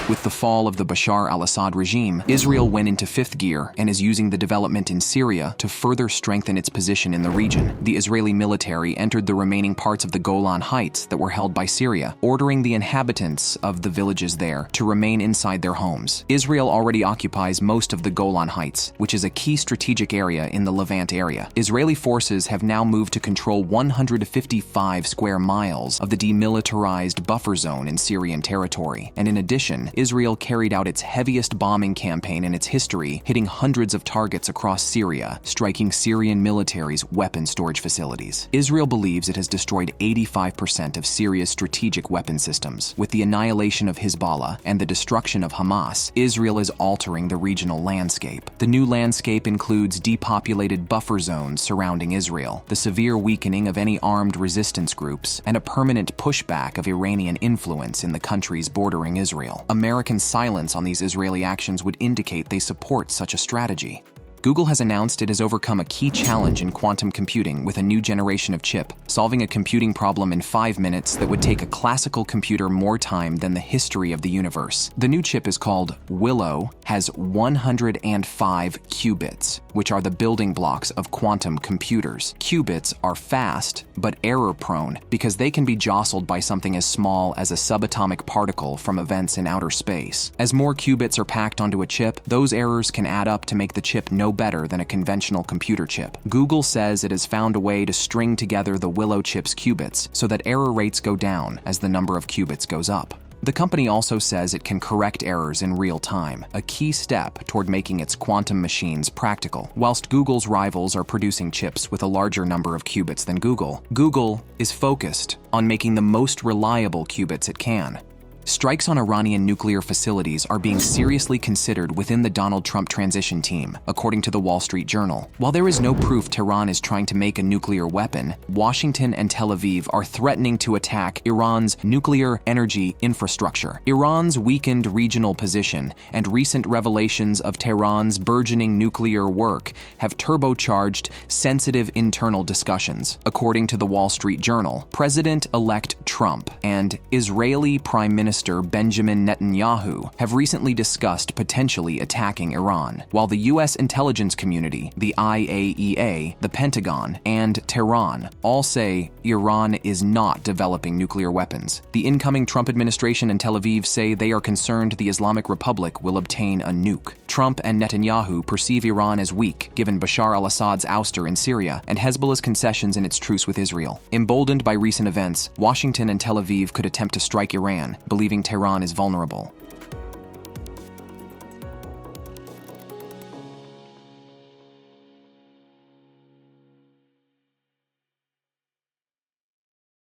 With the fall of the Bashar al-Assad regime, Israel went into fifth gear and is using the development in Syria to further strengthen its position in the region. The Israeli military entered the remaining parts of the Golan Heights that were held by Syria, ordering the inhabitants of the villages there to remain inside their homes. Israel already occupies most of the Golan Heights, which is a key strategic area in the Levant area. Israeli forces have now moved to control 155 square miles of the demilitarized buffer zone in Syrian territory, and in addition, Israel carried out its heaviest bombing campaign in its history, hitting hundreds of targets across Syria, striking Syrian military's weapon storage facilities. Israel believes it has destroyed 85% of Syria's strategic weapon systems. With the annihilation of Hezbollah and the destruction of Hamas, Israel is altering the regional landscape. The new landscape includes depopulated buffer zones surrounding Israel, the severe weakening of any armed resistance groups, and a permanent pushback of Iranian influence in the countries bordering Israel. American silence on these Israeli actions would indicate they support such a strategy. Google has announced it has overcome a key challenge in quantum computing with a new generation of chip, solving a computing problem in 5 minutes that would take a classical computer more time than the history of the universe. The new chip is called Willow, has 105 qubits, which are the building blocks of quantum computers. Qubits are fast, but error-prone because they can be jostled by something as small as a subatomic particle from events in outer space. As more qubits are packed onto a chip, those errors can add up to make the chip no better than a conventional computer chip. Google says it has found a way to string together the Willow chip's qubits so that error rates go down as the number of qubits goes up. The company also says it can correct errors in real time, a key step toward making its quantum machines practical. Whilst Google's rivals are producing chips with a larger number of qubits than Google, Google is focused on making the most reliable qubits it can. Strikes on Iranian nuclear facilities are being seriously considered within the Donald Trump transition team, according to the Wall Street Journal. While there is no proof Tehran is trying to make a nuclear weapon, Washington and Tel Aviv are threatening to attack Iran's nuclear energy infrastructure. Iran's weakened regional position and recent revelations of Tehran's burgeoning nuclear work have turbocharged sensitive internal discussions. According to the Wall Street Journal, President-elect Trump and Israeli Prime Minister Benjamin Netanyahu have recently discussed potentially attacking Iran, while the U.S. intelligence community, the IAEA, the Pentagon, and Tehran all say Iran is not developing nuclear weapons. The incoming Trump administration and Tel Aviv say they are concerned the Islamic Republic will obtain a nuke. Trump and Netanyahu perceive Iran as weak, given Bashar al-Assad's ouster in Syria and Hezbollah's concessions in its truce with Israel. Emboldened by recent events, Washington and Tel Aviv could attempt to strike Iran, believing Tehran is vulnerable.